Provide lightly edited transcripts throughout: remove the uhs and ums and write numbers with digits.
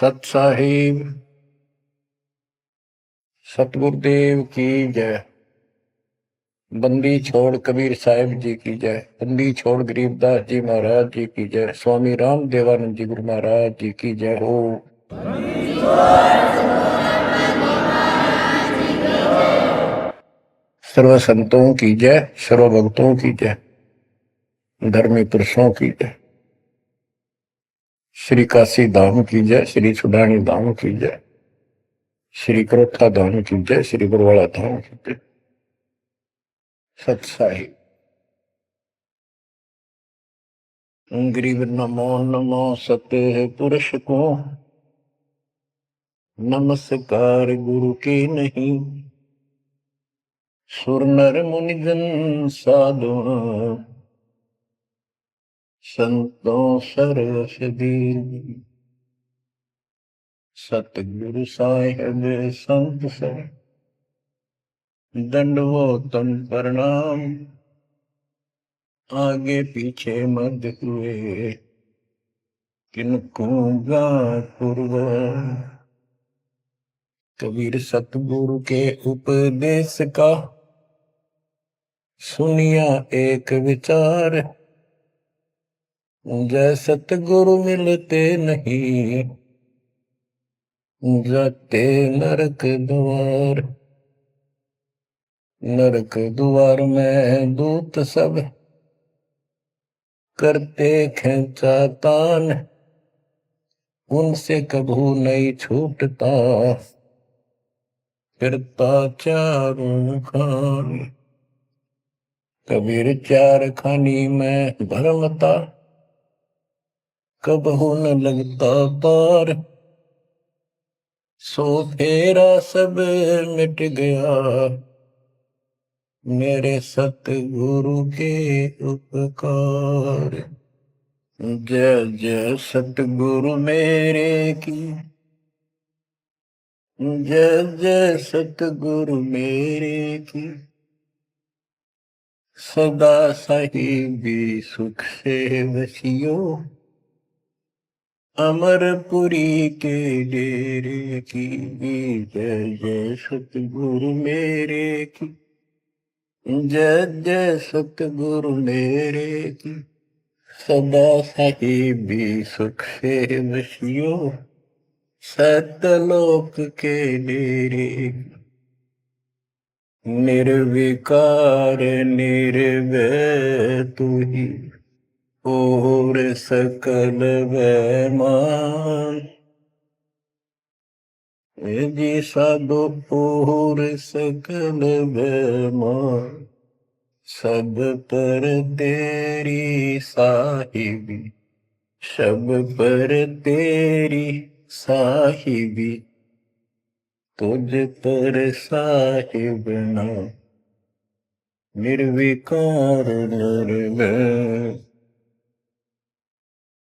सत साहिब सतगुरुदेव की जय। बंदी छोड़ कबीर साहिब जी की जय। बंदी छोड़ गरीबदास जी महाराज जी की जय। स्वामी राम देवानंद जी गुरु महाराज जी की जय हो। सर्व संतों की जय, सर्व भक्तों की जय, धर्मी पुरुषों की जय। श्री काशी धाम की जय, श्री सुडानी धाम की जय, श्री करोथा धाम की जय, श्री बरवाड़ा धाम की जय। सत साहिब गरीब नमो नमो सत्य पुरुष को, नमस्कार गुरु के नहीं। सुर नर मुनि जन साधु, संतों सरस दीन। सतगुरु साहिब संत सर, दंडवतन प्रणाम। आगे पीछे मत हुए, किनको पूर्व। कबीर सतगुरु के उपदेश का, सुनिया एक विचार। जय सतगुरु मिलते नहीं, जाते नरक द्वार। नरक द्वार में दूत सब, करते खेचा तान। उनसे कभू नहीं छूटता, फिरता चारों खान। कबीर चार खानी में भरमता, कबहू न लगता पार। सो फेरा सब मिट गया, मेरे सतगुरु के उपकार। जय जय सतगुरु मेरे की, जय जय सतगुरु मेरे की। सदा साहिबी सुख से वसियो, अमरपुरी के डेरे की। जय जय सतगुरु मेरे की, जय जय सतगुरु मेरे की। सदा साहिबी सुख से वसियो, सतलोक के डेरे। निर्विकार निर्भय तू ही, और सकल वैमान। जी साधो और सकल वैमान। सब पर तेरी साहिबी, सब पर तेरी साहिबी। तुझ पर साहिब ना, निर्विकार निर्भय।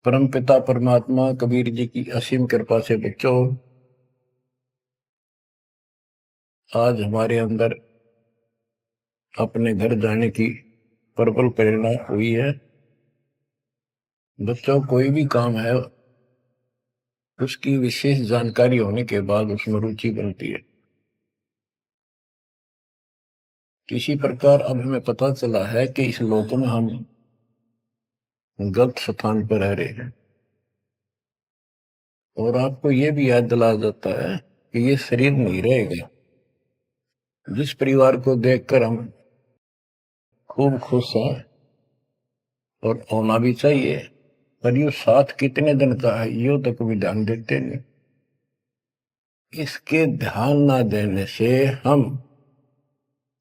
परम पिता परमात्मा कबीर जी की असीम कृपा से बच्चों, आज हमारे अंदर अपने घर जाने की प्रबल प्रेरणा हुई है। बच्चों, कोई भी काम है उसकी विशेष जानकारी होने के बाद उसमें रुचि बनती है। किसी प्रकार अब हमें पता चला है कि इस लोक में हम गलत स्थान पर रह रहे हैं, और आपको यह भी याद दिला जाता है कि ये शरीर नहीं रहेगा। जिस परिवार को देखकर हम खूब खुश हैं, और होना भी चाहिए, पर ये साथ कितने दिन का है ये तक भी ध्यान देते नहीं। इसके ध्यान ना देने से हम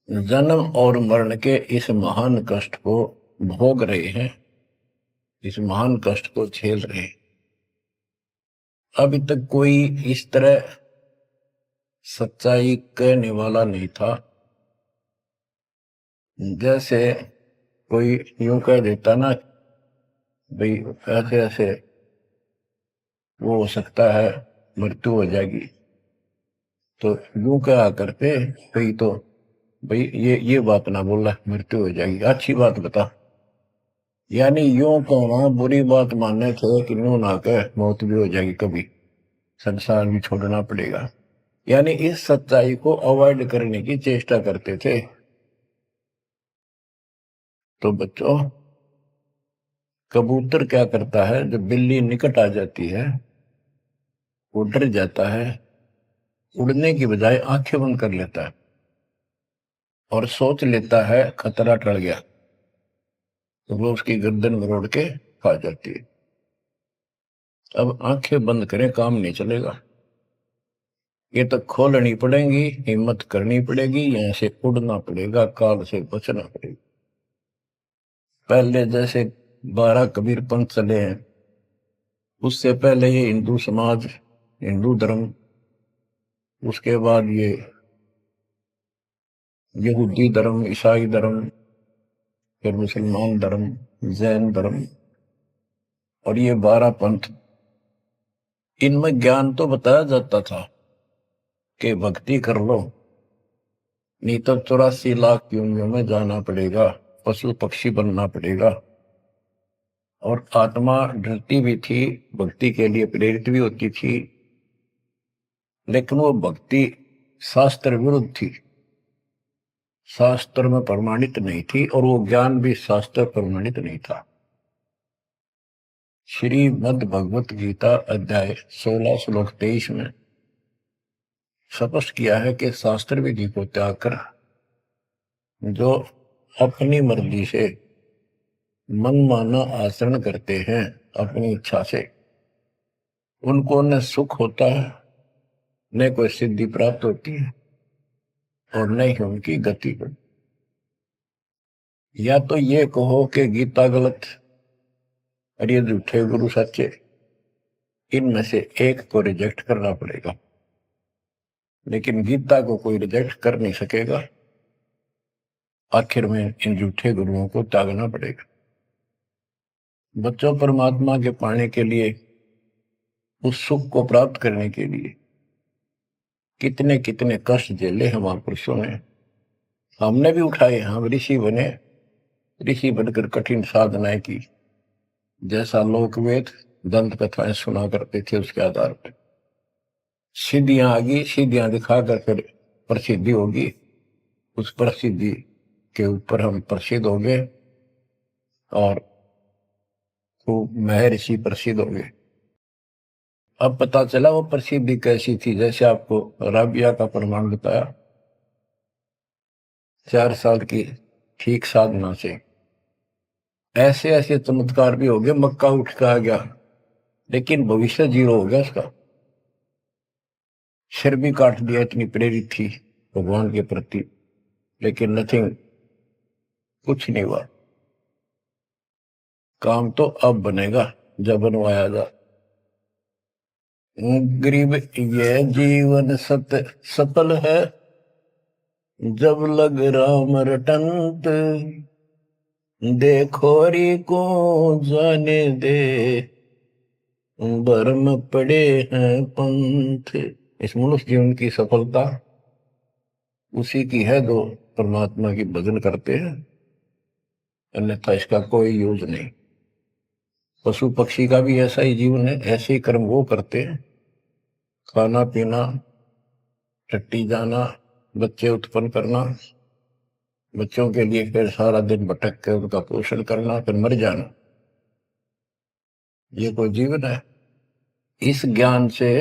जन्म और मरण के इस महान कष्ट को भोग रहे हैं, इस महान कष्ट को झेल रहे हैं। अभी तक कोई इस तरह सच्चाई कहने वाला नहीं था। जैसे कोई यूं कह देता ना, भाई ऐसे ऐसे वो हो सकता है, मृत्यु हो जाएगी, तो यूं कहा करते भाई, तो भाई ये बात ना बोला, मृत्यु हो जाएगी, अच्छी बात बता। यानी यूं कहना बुरी बात मानने थे कि यूं ना कह, मौत भी हो जाएगी कभी। संसार भी छोड़ना पड़ेगा। यानी इस सच्चाई को अवॉइड करने की चेष्टा करते थे। तो बच्चों, कबूतर क्या करता है, जब बिल्ली निकट आ जाती है वो डर जाता है, उड़ने की बजाय आंखें बंद कर लेता है और सोच लेता है खतरा टल गया, तो वो उसकी गर्दन मरोड़ के खा जाती है। अब आंखें बंद करें काम नहीं चलेगा, ये तो खोलनी पड़ेगी, हिम्मत करनी पड़ेगी, यहां से उड़ना पड़ेगा, काल से बचना पड़ेगा। पहले जैसे 12 कबीर पंथ चले हैं, उससे पहले ये हिंदू समाज, हिंदू धर्म, उसके बाद ये यहूदी धर्म, ईसाई धर्म, फिर मुसलमान धर्म, जैन धर्म, और ये 12 पंथ, इनमें ज्ञान तो बताया जाता था कि भक्ति कर लो, नहीं तो 84 लाख योनियों में जाना पड़ेगा, पशु पक्षी बनना पड़ेगा। और आत्मा डरती भी थी, भक्ति के लिए प्रेरित भी होती थी, लेकिन वो भक्ति शास्त्र विरुद्ध थी, शास्त्र में प्रमाणित नहीं थी, और वो ज्ञान भी शास्त्र प्रमाणित नहीं था। श्रीमद् भगवत गीता अध्याय 16 श्लोक 23 में स्पष्ट किया है कि शास्त्र विधि को त्याग कर जो अपनी मर्जी से मनमाना आचरण करते हैं अपनी इच्छा से, उनको न सुख होता है, न कोई सिद्धि प्राप्त होती है, और न ही उनकी गति बढ़ती। या तो ये कहो कि गीता गलत और ये झूठे गुरु सच्चे, इनमें से एक को रिजेक्ट करना पड़ेगा, लेकिन गीता को कोई रिजेक्ट कर नहीं सकेगा। आखिर में इन झूठे गुरुओं को त्यागना पड़ेगा। बच्चों, परमात्मा के पाने के लिए, उस सुख को प्राप्त करने के लिए कितने कितने कष्ट झेले हम महापुरुषों ने, हमने भी उठाए। हम ऋषि बने, ऋषि बनकर कठिन साधनाएं की, जैसा लोकवेद दंत कथाएं सुना करते थे, उसके आधार पर सिद्धियां आ गई, सिद्धियां दिखाकर फिर प्रसिद्धि होगी, उस प्रसिद्धि के ऊपर हम प्रसिद्ध हो गए और खूब महर्षि प्रसिद्ध हो गए। अब पता चला वो प्रसिद्धि कैसी थी, जैसे आपको राबिया का प्रमाण बताया, 4 साल की ठीक साधना से ऐसे ऐसे चमत्कार भी हो गए, मक्का उठ के आ गया, लेकिन भविष्य 0 हो गया उसका, सिर भी काट दिया, इतनी प्रेरित थी भगवान के प्रति, लेकिन नथिंग, कुछ नहीं हुआ। काम तो अब बनेगा जब बनवाया जा। गरीब ये जीवन सफल है, जब लग राम रटंत, देखोरी को जाने दे, भरम पड़े हैं पंथ। इस मनुष्य जीवन की सफलता उसी की है जो परमात्मा की भजन करते हैं, अन्यथा इसका कोई यूज नहीं। पशु पक्षी का भी ऐसा ही जीवन है, ऐसे ही कर्म वो करते हैं, खाना पीना, टट्टी जाना, बच्चे उत्पन्न करना, बच्चों के लिए फिर सारा दिन भटक कर उनका पोषण करना, फिर मर जाना, ये कोई जीवन है? इस ज्ञान से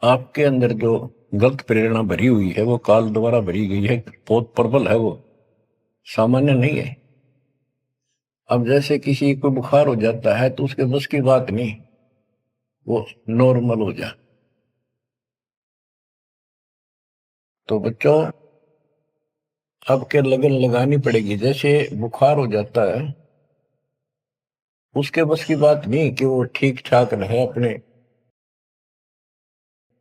आपके अंदर जो गलत प्रेरणा भरी हुई है, वो काल द्वारा भरी गई है, बहुत प्रबल है, वो सामान्य नहीं है। अब जैसे किसी को बुखार हो जाता है तो उसके बस की बात नहीं, वो नॉर्मल हो जाए। तो बच्चों, अब के लगन लगानी पड़ेगी। जैसे बुखार हो जाता है, उसके बस की बात नहीं कि वो ठीक ठाक रहे, अपने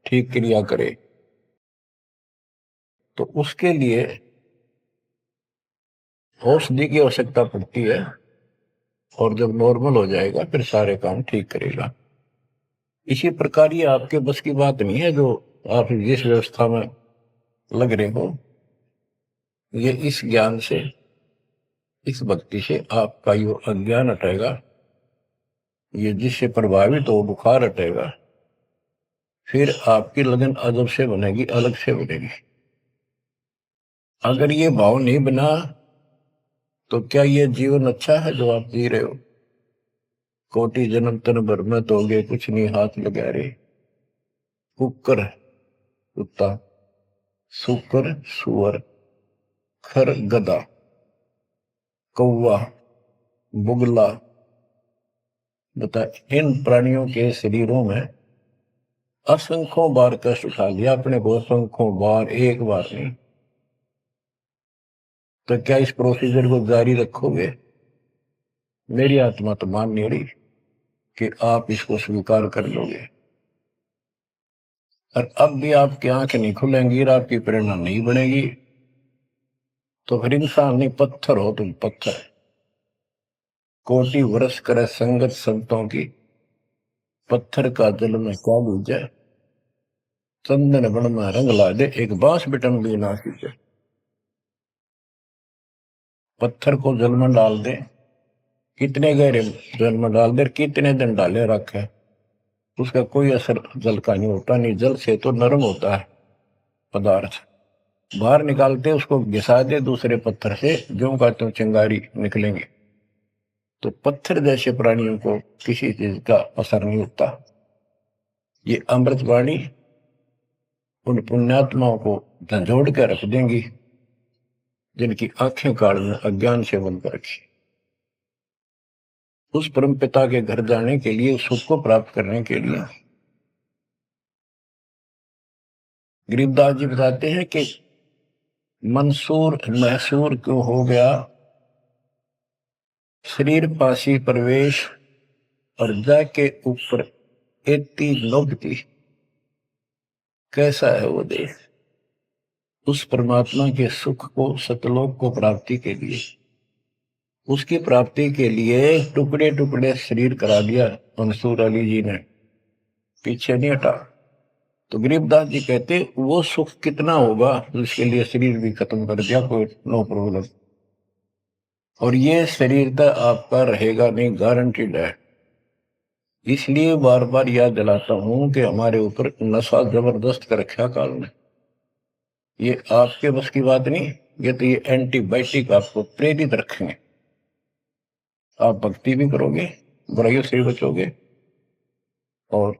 ठीक क्रिया करे, तो उसके लिए औषधि की आवश्यकता पड़ती है, और जब नॉर्मल हो जाएगा फिर सारे काम ठीक करेगा। इसी प्रकार ये आपके बस की बात नहीं है, जो आप जिस व्यवस्था में लग रहे हो, ये इस ज्ञान से, इस भक्ति से आपका यो अज्ञान हटेगा, ये जिससे प्रभावित हो बुखार हटेगा, फिर आपकी लगन अदब से बनेगी, अलग से बनेगी। अगर ये भाव नहीं बना तो क्या ये जीवन अच्छा है जो आप जी रहे हो? कोटि जन्म तन भर में दोगे कुछ नहीं हाथ लगा रे। कुकर कुत्ता, सुकर सुअर, खर गधा, कौवा बुगला। बता, इन प्राणियों के शरीरों में असंख्यों बार कष्ट उठा लिया अपने को, असंख्यों बार, एक बार नहीं। तो क्या इस प्रोसीजर को जारी रखोगे? मेरी आत्मा तो मान नहीं रही कि आप इसको स्वीकार कर लोगे। और अब भी आपकी आंखें नहीं खुलेंगी और आपकी प्रेरणा नहीं बनेगी, तो फिर इंसान नहीं, पत्थर हो तुम, पत्थर। कोटि वर्ष करे संगत संतों की, पत्थर का जल में क्या बूझे। चंदन बन में रंग ला दे, एक बांस बिटन भी ना सींचे। पत्थर को जल में डाल दे, कितने गहरे जल में डाल दे, कितने दिन डाले रखे, उसका कोई असर जल का नहीं होता। नहीं, जल से तो नरम होता है पदार्थ। बाहर निकालते उसको घिसा दे दूसरे पत्थर से, जो का तो चिंगारी निकलेंगे। तो पत्थर जैसे प्राणियों को किसी चीज का असर नहीं होता। ये अमृतवाणी उन पुण्यात्माओं को झंझोड़ कर रख देंगी जिनकी आंखें काल में अज्ञान से बंद कर रखी। उस परम पिता के घर जाने के लिए, सुख को प्राप्त करने के लिए, गरीबदास जी बताते हैं कि मंसूर मैसूर क्यों हो गया, शरीर पासी प्रवेश और जाके ऊपर एती नोबती। कैसा है वो देश? उस परमात्मा के सुख को, सतलोक को प्राप्ति के लिए, उसकी प्राप्ति के लिए टुकड़े टुकड़े शरीर करा दिया मंसूर अली जी ने, पीछे नहीं हटा। तो गरीबदास जी कहते वो सुख कितना होगा जिसके लिए शरीर भी खत्म कर दिया, कोई नो प्रॉब्लम। और ये शरीर तो आपका रहेगा नहीं, गारंटीड है। इसलिए बार बार याद दिलाता हूं कि हमारे ऊपर नशा जबरदस्त कर रखा काल ने। ये आपके बस की बात नहीं, ये तो ये एंटीबायोटिक आपको प्रेरित रखेंगे। आप भक्ति भी करोगे, बुराइयों से भी बचोगे, और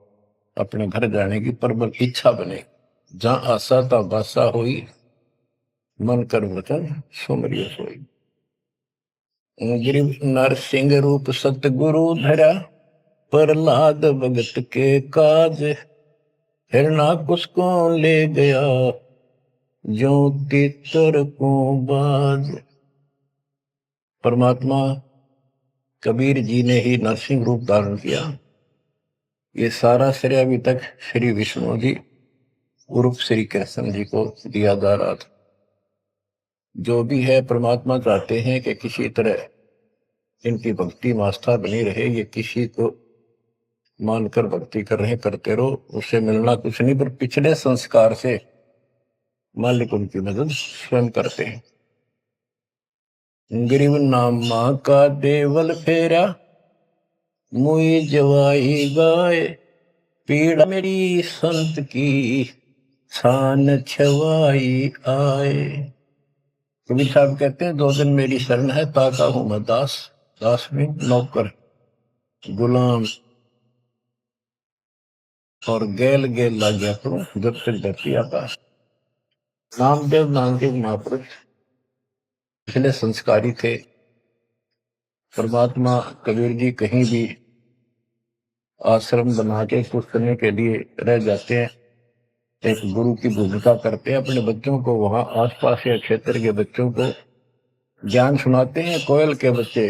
अपने घर जाने की प्रबल इच्छा बनेगी। जहां आशा ता बासा हुई, मन कर वचन सुमरियो सोई। गिरिव नरसिंह रूप सतगुरु धरा, प्रहलाद भगत के काज। हिरणाकुश को ले गया, जो तितर को बाज। परमात्मा कबीर जी ने ही नरसिंह रूप धारण किया। ये सारा श्रेय अभी तक श्री विष्णु जी उर्फ श्री कृष्ण जी को दिया जा रहा था। जो भी है, परमात्मा चाहते हैं कि किसी तरह इनकी भक्ति में आस्था बनी रहे। ये किसी को मानकर भक्ति कर रहे, करते रहो, उससे मिलना कुछ नहीं, पर पिछले संस्कार से मालिक उनकी मदद स्वयं करते हैं। गिरिव नामा का देवल फेरा, मुई जवाई गाय। पीड़ा मेरी संत की, छान छवाई आए। कबीर साहब कहते हैं, दो दिन मेरी शरण है, ताका हूं मैं दास। दास में नौकर, गुलाम, और गेल गेल ला गया करूं जब तक धरती आकाश। नामदेव महापुरुष पिछले संस्कारी थे। परमात्मा कबीर जी कहीं भी आश्रम बना के कुछ समय के लिए रह जाते हैं, एक गुरु की भूमिका करते हैं। अपने बच्चों को, वहां आसपास के क्षेत्र के बच्चों को ज्ञान सुनाते हैं। कोयल के बच्चे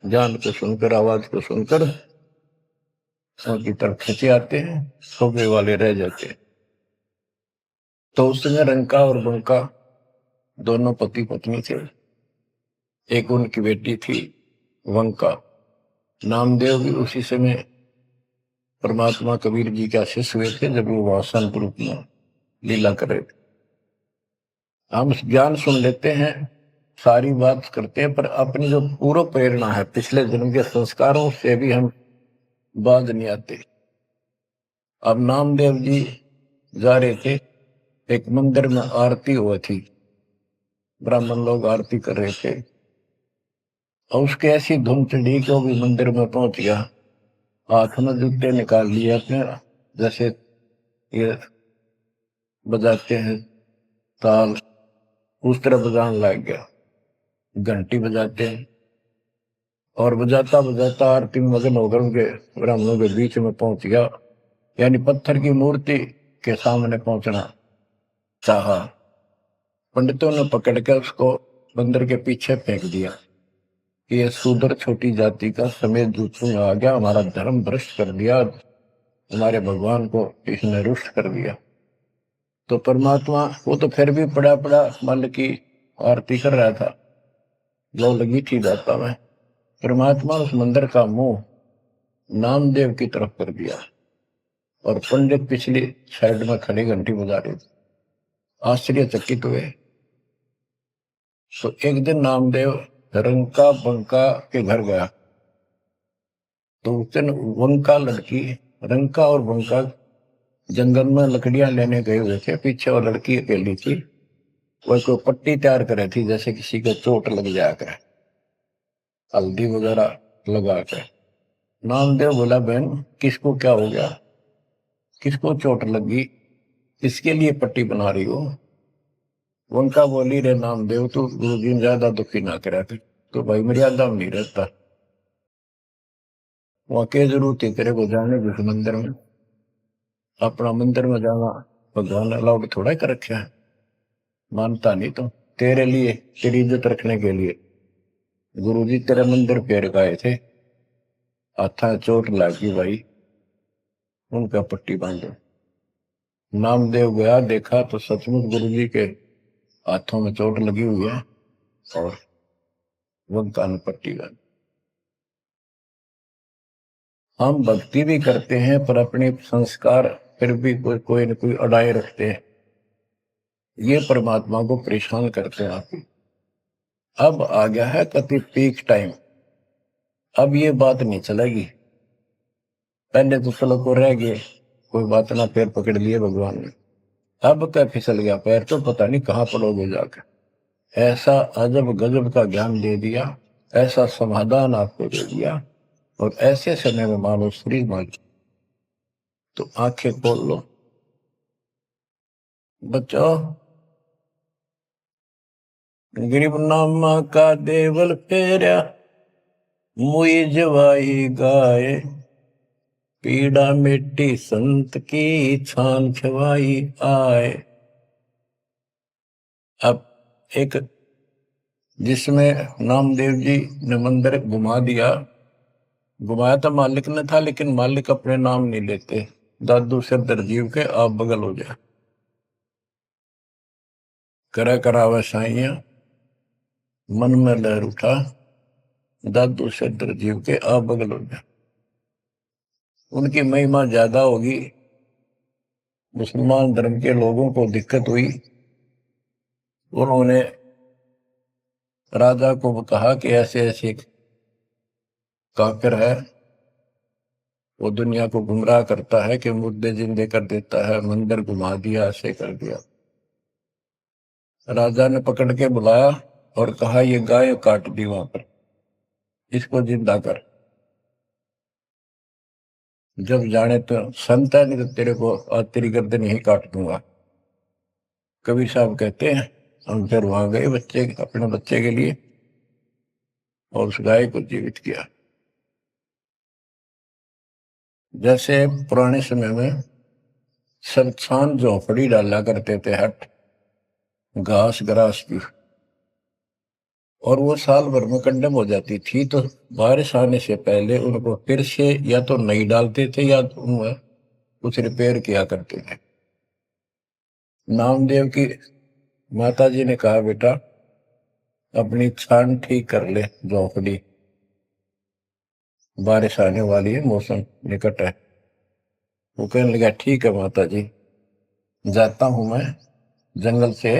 ज्ञान को सुनकर, आवाज को सुनकर उनकी तरफ खींचे आते हैं, सोबे वाले रह जाते हैं। तो उस समय रंका और बंका दोनों पति पत्नी थे। एक उनकी बेटी थी वंका। नामदेव भी उसी समय परमात्मा कबीर जी के शिष्य हुए थे जब वो वासन रूप में लीला कर रहे थे। हम ज्ञान सुन लेते हैं, सारी बात करते हैं, पर अपनी जो पूर्व प्रेरणा है, पिछले जन्म के संस्कारों से भी हम बाज नहीं आते। अब नामदेव जी जा रहे थे, एक मंदिर में आरती हुई थी, ब्राह्मण लोग आरती कर रहे थे, और उसके ऐसी धुन चढ़ी कि वो भी मंदिर में पहुंच गया। हाथ में जूते निकाल लिए अपने, जैसे ये बजाते हैं ताल, उस तरह बजाने लग गया, घंटी बजाते हैं, और बजाता बजाता आरती में मगन होकर उनके ब्राह्मणों के बीच में पहुंच गया, यानी पत्थर की मूर्ति के सामने पहुंचना चाहा। पंडितों ने पकड़ कर उसको मंदिर के पीछे फेंक दिया। ये शूद्र छोटी जाति का समेत दूसरों में आ गया, हमारा धर्म भ्रष्ट कर दिया, हमारे भगवान को इसने रुष्ट कर दिया। तो परमात्मा वो तो फिर भी पड़ा पड़ा मन की आरती कर रहा था, लो लगी थी दाता में। परमात्मा उस मंदिर का मुंह नामदेव की तरफ कर दिया, और पंडित पिछली साइड में खड़ी घंटी बजा रहे थे, आश्चर्यचकित हुए। तो एक दिन नामदेव रंका बंका के घर गया, तो उस दिन वंका लड़की, रंका और बंका जंगल में लकड़ियां लेने गए हुए थे, पीछे वो लड़की अकेली थी, वह कोई पट्टी तैयार करे थी, जैसे किसी को चोट लग जाकर, हल्दी वगैरह लगा कर। नामदेव बोला, बहन किसको क्या हो गया, किसको चोट लगी, किसके लिए पट्टी बना रही हो? उनका बोली, रे नामदेव तू गुरु जी ने ज्यादा दुखी ना करा कर, तो भाई मर्यादा में नहीं रहता, वहां के जरूरत है तेरे को जाने जिस मंदिर में, अपना मंदिर में जाना भगवान अलाउड थोड़ा कर रखा है, मानता नहीं तो तेरे लिए, तेरी इज्जत रखने के लिए गुरु जी तेरे मंदिर फेर गए थे, हाथा चोट लगी भाई, उनका पट्टी बांधो। नामदेव गया, देखा तो सचमुच गुरु जी के हाथों में चोट लगी हुई है, और उनका पट्टी बांध। हम भक्ति भी करते हैं पर अपने संस्कार फिर भी कोई न कोई अड़ाए रखते हैं, ये परमात्मा को परेशान करते हैं आप। अब आ गया है कति पीक टाइम, अब ये बात नहीं चलेगी। पहले तो चलो को रह गए, कोई बात ना, पैर पकड़ लिए भगवान ने, अब क्या फिसल गया पैर तो पता नहीं कहाँ पड़ोगे जाकर। ऐसा अजब गजब का ज्ञान दे दिया, ऐसा समाधान आपको दे दिया, और ऐसे समय में मानो श्री मांगी। तो आंखें खोल लो बच्चों, गरीब नामा का देवल फेरा, मुई जवाई गाय, पीड़ा मिट्टी संत की छान छवाई आए। अब एक जिसमें नामदेव जी ने मंदिर घुमा दिया, घुमाया तो मालिक ने था, लेकिन मालिक अपने नाम नहीं लेते, दादू सिर दरजीव के आप बगल हो जाए, करा करावा साइया मन में लहर उठा, दादू सिर दरजीव के आप बगल हो जाए। उनकी महिमा ज्यादा होगी, मुसलमान धर्म के लोगों को दिक्कत हुई, उन्होंने राजा को कहा कि ऐसे ऐसे काफिर है, वो दुनिया को गुमराह करता है कि मुर्दे जिंदे कर देता है, मंदिर घुमा दिया, ऐसे कर दिया। राजा ने पकड़ के बुलाया और कहा, ये गाय काट दी वहां पर, इसको जिंदा कर, जब जाने तो संत है, नहीं तो तेरे को आज तेरी गर्दन यही काट दूंगा। कबीर साहब कहते हैं, हम फिर वहां गए बच्चे, अपने बच्चे के लिए, और उस गाय को जीवित किया। जैसे पुराने समय में संस्थान झोपड़ी डाला करते थे, हट घास ग्रास की, और वो साल भर में कंडम हो जाती थी, तो बारिश आने से पहले उनको फिर से या तो नई डालते थे या तो उनमें कुछ रिपेयर किया करते थे। नामदेव की माता जी ने कहा, बेटा अपनी छान ठीक कर ले, झोपड़ी बारिश आने वाली है, मौसम निकट है। वो कहने लगा, ठीक है माता जी, जाता हूं मैं जंगल से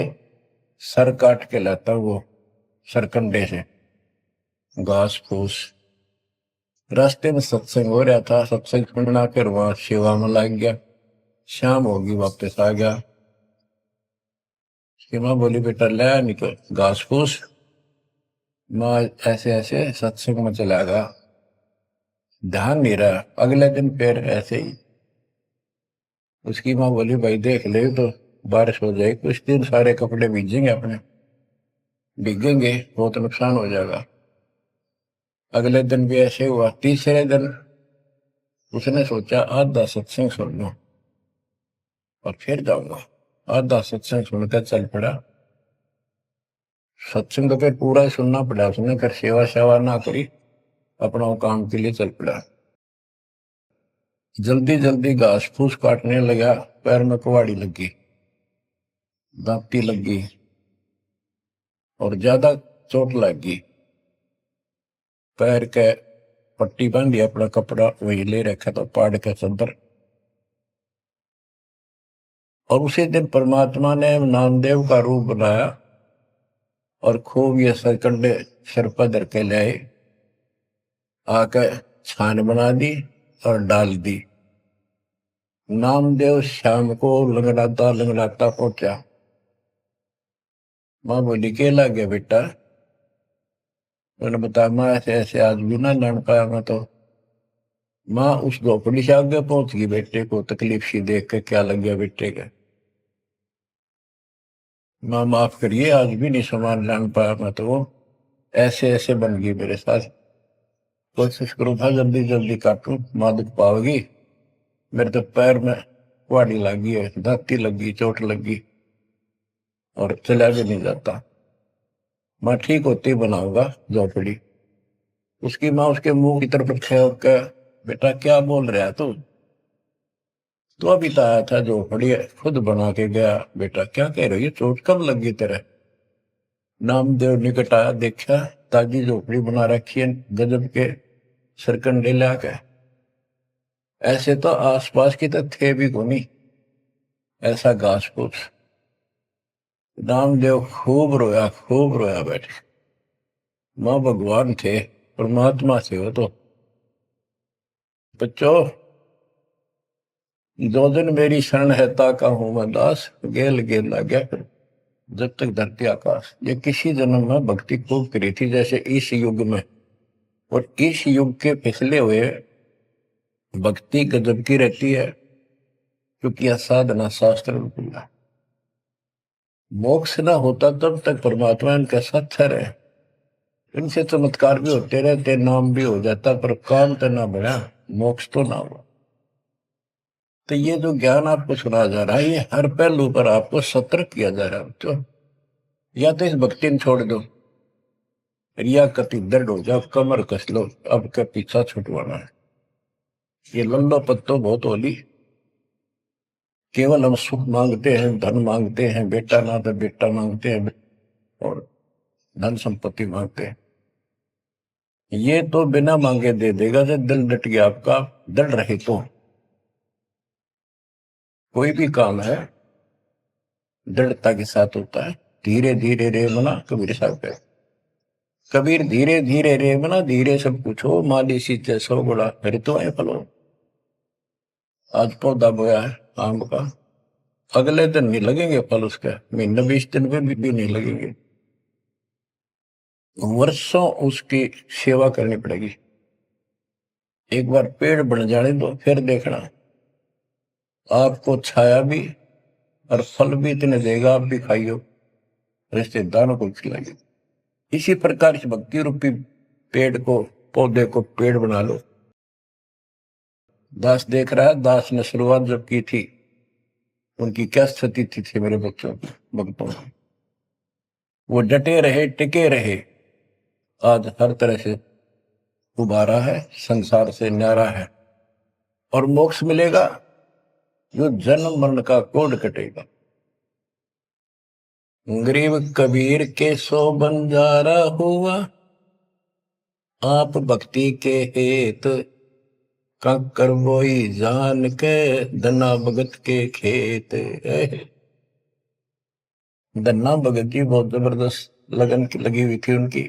सर काट के लाता हूं, वो सरकंडे से घास फूस। रास्ते में सत्संग हो रहा था, सत्संग सुनना, फिर वहां सेवा में लग गया। शाम होगी, वापस आ गया। उसकी माँ बोली बेटा ले निकल घास फूस। माँ ऐसे ऐसे सत्संग में चला गया, ध्यान नहीं रहा। अगले दिन फिर ऐसे ही। उसकी माँ बोली भाई देख ले तो बारिश हो जाएगी, कुछ दिन सारे कपड़े भीजेंगे, अपने भीगेंगे, बहुत नुकसान हो जाएगा। अगले दिन भी ऐसे हुआ। तीसरे दिन उसने सोचा आधा सत्संग सुन लो और फिर जाऊंगा। आधा सत्संग सुनकर चल पड़ा। सत्संग तो फिर पूरा ही सुनना पड़ा उसने, फिर सेवा सेवा ना करी, अपना काम के लिए चल पड़ा। जल्दी जल्दी घास फूस काटने लगा, पैर में कुहाड़ी लगी, दांती लगी और ज्यादा चोट लगी। पैर के पट्टी बांधी, अपना कपड़ा वही ले रखा था पाड़ के चंदर। और उसी दिन परमात्मा ने नामदेव का रूप बनाया और खूब ये सरकंडे सिर पर धर के ले आए, आकर छान बना दी और डाल दी। नामदेव शाम को लंगड़ाता लंगड़ाता पहुंचा। माँ बोली के लग गया बेटा? मैंने बताया माँ ऐसे ऐसे आज भी ना लड़ पाया मैं तो। माँ उस झोपड़ी से आगे पहुंच गई, बेटे को तकलीफ सी देख के क्या लग गया बेटे का। माँ माफ करिए आज भी नहीं सामान लान पाया मैं तो, वो ऐसे ऐसे बन गई मेरे साथ। कोशिश करूँ था जल्दी जल्दी काटूं, माँ दुख पाओगी। मेरे तो पैर में कुहाड़ी लगी है, दांती लगी, चोट लगी और चला भी नहीं जाता। माँ ठीक होती बनाऊंगा झोपड़ी। उसकी माँ उसके मुंह की तरफ फेंक के बेटा क्या बोल रहा है तू? तो अभी तो आया था झोपड़ी खुद बना के गया। बेटा क्या कह रही है, चोट कब लगी तेरे? नामदेव निकट आया, देखा ताजी झोपड़ी बना रखी है गजब के सरकंडे ला के। ऐसे तो आसपास की तो थे भी कोनी ऐसा घास फूस। नामदेव खूब रोया बैठे। मां भगवान थे, परमात्मा थे वो तो। बच्चों दो दिन मेरी शरण है ताका हूं मैं दास, गेल गेल ला गया फिर जब तक धरती आकाश। ये किसी जन्म में भक्ति खूब करी थी जैसे इस युग में, और इस युग के पिछले हुए भक्ति गजब की रहती है, क्योंकि यह साधना शास्त्र में खुला। मोक्ष ना होता तब तक परमात्मा इनके साथ ठहरे। इनसे चमत्कार भी होते रहते, नाम भी हो जाता, पर काम तो ना बढ़ा, मोक्ष तो ना हुआ। तो ये जो ज्ञान आपको सुना जा रहा है, ये हर पहलू पर आपको सतर्क किया जा रहा है। तो या तो इस भक्ति में छोड़ दो, रिया कति दर्द हो जाओ, कमर कस लो, अब का पीछा छुटवाना है। ये लल्लो पत्तो बहुत होली। केवल हम सुख मांगते हैं, धन मांगते हैं, बेटा ना तो बेटा मांगते हैं और धन संपत्ति मांगते हैं। ये तो बिना मांगे दे देगा जब दिल डट गया आपका। डर रहे तो कोई भी काम है दृढ़ता के साथ होता है। धीरे धीरे रे मना, कबीर साहब कहते। कबीर धीरे धीरे रे मना, धीरे सब कुछ हो, माली सींचे सौ गुड़ा ऋतु है फलो। आज पौधा बोया है आम का, अगले दिन नहीं लगेंगे फल उसके, महीने 20 दिन में भी नहीं लगेंगे। वर्षों उसकी सेवा करनी पड़ेगी। एक बार पेड़ बन जाने दो, फिर देखना आपको छाया भी और फल भी इतने देगा, आप भी खाइयो, रिश्तेदारों को खिलाइए। इसी प्रकार इस भक्ति रूपी पेड़ को, पौधे को पेड़ बना लो। दास देख रहा है, दास ने शुरुआत जब की थी उनकी क्या स्थिति थी मेरे बच्चों की, भक्तों की। वो डटे रहे, टिके रहे, आज हर तरह से उबारा है, संसार से न्यारा है और मोक्ष मिलेगा। जो जन्म मरण का कोड कटेगा। गरीब कबीर के सो बंजारा हुआ, आप भक्ति के हेत कंकर बोई जान के, धना भगत के खेत। धन्ना भगत जी बहुत जबरदस्त लगन की लगी हुई थी उनकी,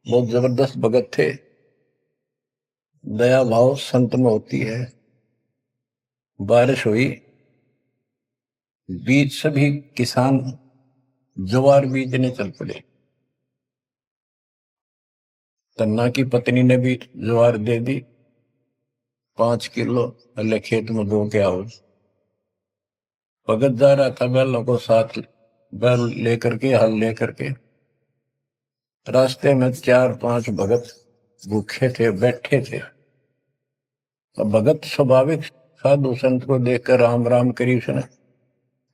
बहुत जबरदस्त भगत थे। दया भाव संत में होती है। बारिश हुई, बीज सभी किसान ज्वार बीजने चल पड़े। तन्ना की पत्नी ने भी ज्वार दे दी 5 किलो, अल्ले खेत में बो के आओ। भगत जा रहा था बैलों को साथ, बैल लेकर के, हल लेकर के। रास्ते में 4-5 भगत भूखे थे, बैठे थे। अब भगत स्वाभाविक साधु संत को देखकर राम राम करी, उसने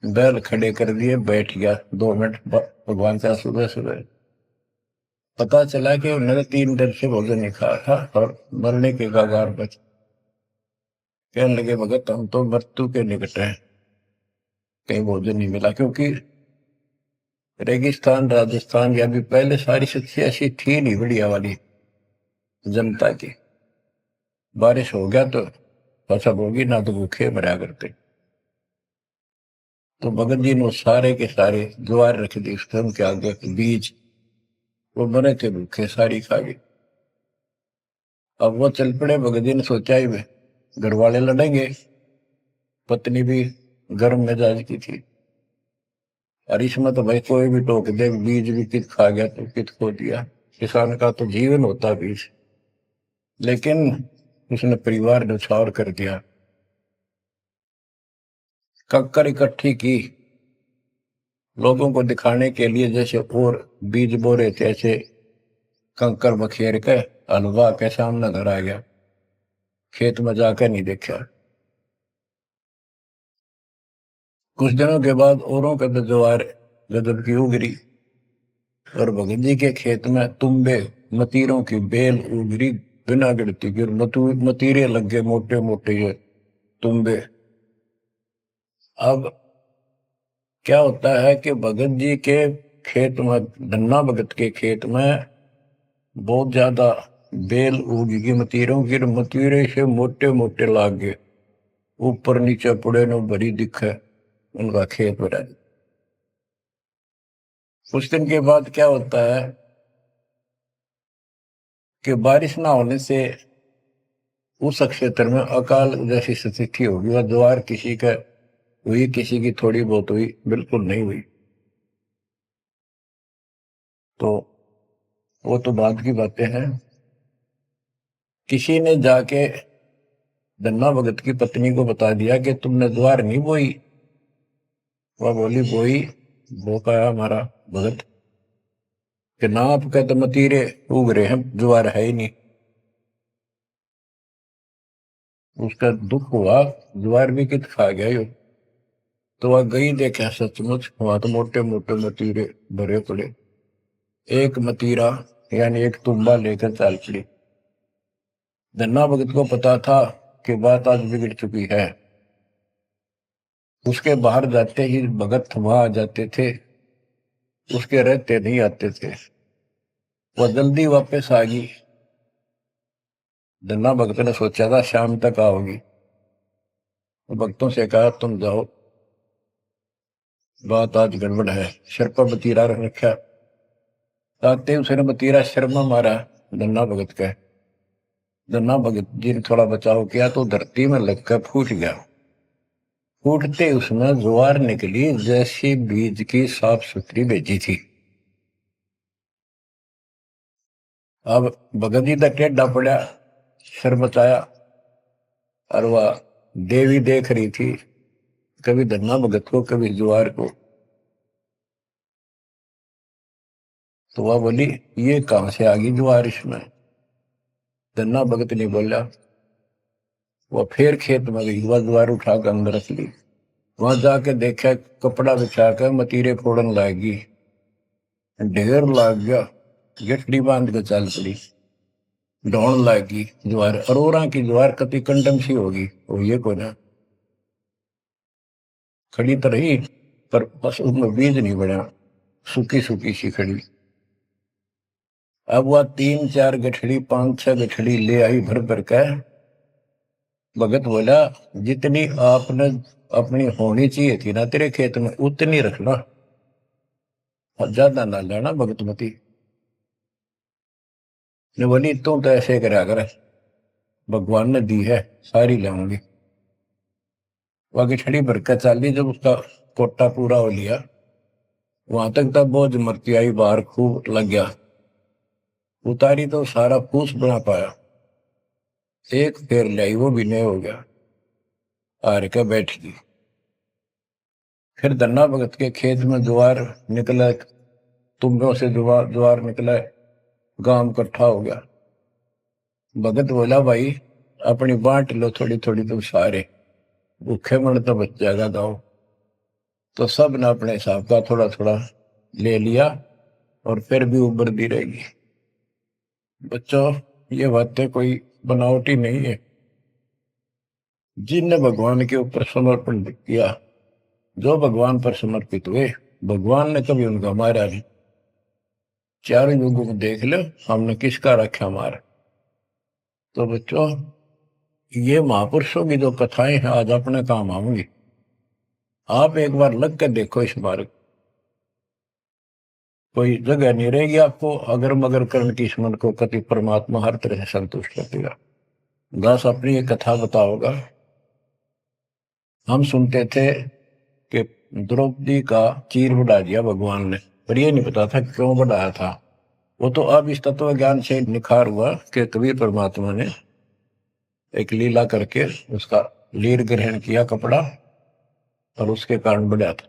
बैल खड़े कर दिए, बैठ गया 2 मिनट भगवान का। सुबह सुबह पता चला कि उन्होंने 3 दिन से भोजन नहीं खाया था और मरने के कगार पर। कहने लगे भगत हम तो मृत्यु के निकट हैं, कहीं भोजन नहीं मिला। क्योंकि रेगिस्तान राजस्थान या भी पहले सारी स्थिति ऐसी थी नहीं बढ़िया वाली जनता की। बारिश हो गया तो फसल होगी, ना तो भूखे मरा करते। तो भगत जी ने सारे के सारे ज्वार रख दी उसके उनके आगे, बीज वो मरे थे भूखे, सारी खा गई। अब वो चल पड़े। भगत जी ने सोचा ही वे घर वाले लड़ेंगे, पत्नी भी गर्म मिजाज की थी, और इसमें तो भाई कोई भी टोक दे, बीज भी कित खा गया तो कित खो दिया। किसान का तो जीवन होता बीज। लेकिन उसने परिवार न्यौछावर कर दिया। कक्कर इकट्ठी की लोगों को दिखाने के लिए, जैसे और बीज बो रहे थे ऐसे कंकर बखेर के हलवा के सामने घर आ गया, खेत में जाकर नहीं देखा। कुछ दिनों के बाद औरों का तो ज्वार गजब की उगरी, और भगत जी के खेत में तुम्बे मतीरों की बेल उगरी बिना गिरती की। मतीरे लग गए मोटे मोटे ये तुम्बे। अब क्या होता है कि भगत जी के खेत में, धन्ना भगत के खेत में बहुत ज्यादा बेल उगी मतीरों की, मतीरे से मोटे मोटे लाग गए, ऊपर नीचे पड़े न भरी दिखे उनका खेत भरा। कुछ दिन के बाद क्या होता है कि बारिश ना होने से उस क्षेत्र में अकाल जैसी स्थिति होगी। वह ज्वार किसी का हुई, किसी की थोड़ी बहुत हुई, बिल्कुल नहीं हुई। तो वो तो बाद की बातें हैं। किसी ने जाके धन्ना भगत की पत्नी को बता दिया कि तुमने ज्वार नहीं बोई। वह बोली बोई, वो कहा हमारा भगत कि ना आपके तो मतीरे उग रहे हैं, ज्वार है ही नहीं। उसका दुख हुआ, ज्वार भी कित खा गया यो। तो वह गई, देखा सचमुच वहां तो मोटे मोटे मतीरे भरे पड़े। एक मतीरा यानी एक तुम्बा लेकर चाल पड़ी। धन्ना भगत को पता था कि बात आज बिगड़ चुकी है। उसके बाहर जाते ही भगत वहां आ जाते थे, उसके रहते नहीं आते थे। वह जल्दी वापस आ गई। धन्ना भगत ने सोचा था शाम तक आओगी। भक्तों से कहा तुम जाओ, बात आज गड़बड़ है। सिर पर मतीरा रख रखा, आते उसने मतीरा सिर में मारा धन्ना भगत का। धन्ना भगत जी ने थोड़ा बचाव किया तो धरती में लगकर फूट गया। फूटते उसमें ज्वार निकली जैसी बीज की साफ सुथरी भेजी थी। अब भगत जी तक टेढ़ा पड़ा, सिर बचाया, और वह देवी देख रही थी, कभी धन्ना भगत को कभी ज्वार को। तो वह बोली ये कहां से आ गई ज्वार इसमें। धन्ना भगत नहीं बोला। वह फिर खेत में गई, वह ज्वार उठाकर अंदर रख ली। वहां जाके देखा कपड़ा बिछाकर मतीरे फोड़न लागी, ढेर लाग गया। गठड़ी बांध के चल पड़ी, ढोण लागी ज्वार। अरोरा की ज्वार कति कंडम सी होगी, वो ये को ना खड़ी तो रही, पर बस उसमें बीज नहीं बढ़ा, सूखी सूखी सी खड़ी। अब वह 3-4 गठड़ी 5-6 गठड़ी ले आई भर भर के। भगत बोला जितनी आपने अपनी होनी चाहिए थी ना तेरे खेत में उतनी रखना, ज्यादा ना लेना भगतमती ने। बोली तू तो ऐसे करा कर, भगवान ने दी है सारी लाऊंगी। वह गठड़ी भर के चाली, जब उसका कोटा पूरा हो लिया, वहां तक तब बहुत मरती आई, बाहर खूब लग गया, उतारी तो सारा फूस बना पाया, एक फेर लाई वो भी नहीं हो गया, हार के बैठ गई। फिर धन्ना भगत के खेत में ज्वार निकला, तुम्बों से ज्वार ज्वार निकला, गांव इकट्ठा हो गया। भगत बोला, भाई अपनी बांट लो थोड़ी थोड़ी, तुम सारे भूखे मर तो बच जाएगा गाँव। तो सब ने अपने हिसाब का थोड़ा थोड़ा ले लिया, और फिर भी उभरती रहेगी। बच्चों, ये बातें कोई बनावटी नहीं है। जिनने भगवान के ऊपर समर्पण किया, जो भगवान पर समर्पित हुए, भगवान ने कभी उनका मारा नहीं। चारों युगों को देख लो, हमने किसका रखा मारा। तो बच्चों, ये महापुरुषों की जो कथाएं हैं आज अपने काम आऊंगी। आप एक बार लग कर देखो इस मार्ग, कोई जगह नहीं रहेगी आपको अगर मगर कर्ण की स्मरण को, कति परमात्मा हर तरह से संतुष्ट कर देगा। दास अपनी एक कथा बताओगा। हम सुनते थे कि द्रौपदी का चीर बढ़ा दिया भगवान ने, पर ये नहीं पता था क्यों बढ़ाया था। वो तो अब इस तत्व ज्ञान से निखार हुआ कि कबीर परमात्मा ने एक लीला करके उसका लीर ग्रहण किया कपड़ा, और उसके कारण बढ़ा था।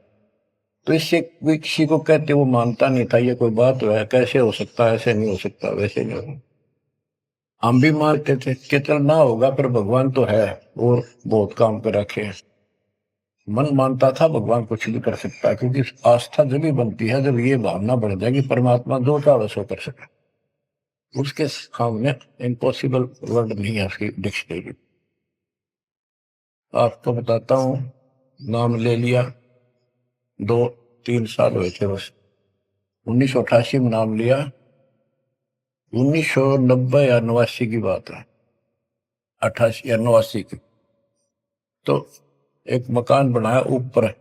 तो इससे किसी को कहते वो मानता नहीं था, ये कोई बात है, कैसे हो सकता है, ऐसे नहीं हो सकता, वैसे नहीं हो। हम भी मानते थे कि चल ना होगा, पर भगवान तो है और बहुत काम कर रखे हैं। मन मानता था भगवान कुछ भी कर सकता है, क्योंकि आस्था जब भी बनती है जब ये भावना बढ़ जाएगी परमात्मा जो चाहे सो कर सके। उसके सामने इम्पॉसिबल वर्ड नहीं है उसकी डिक्शनरी। आपको बताता हूँ, नाम ले लिया, 2-3 साल हुए थे बस। 1988 में नाम लिया, 1990 या 89 की बात है, 88 या 89 की। तो एक मकान बनाया, ऊपर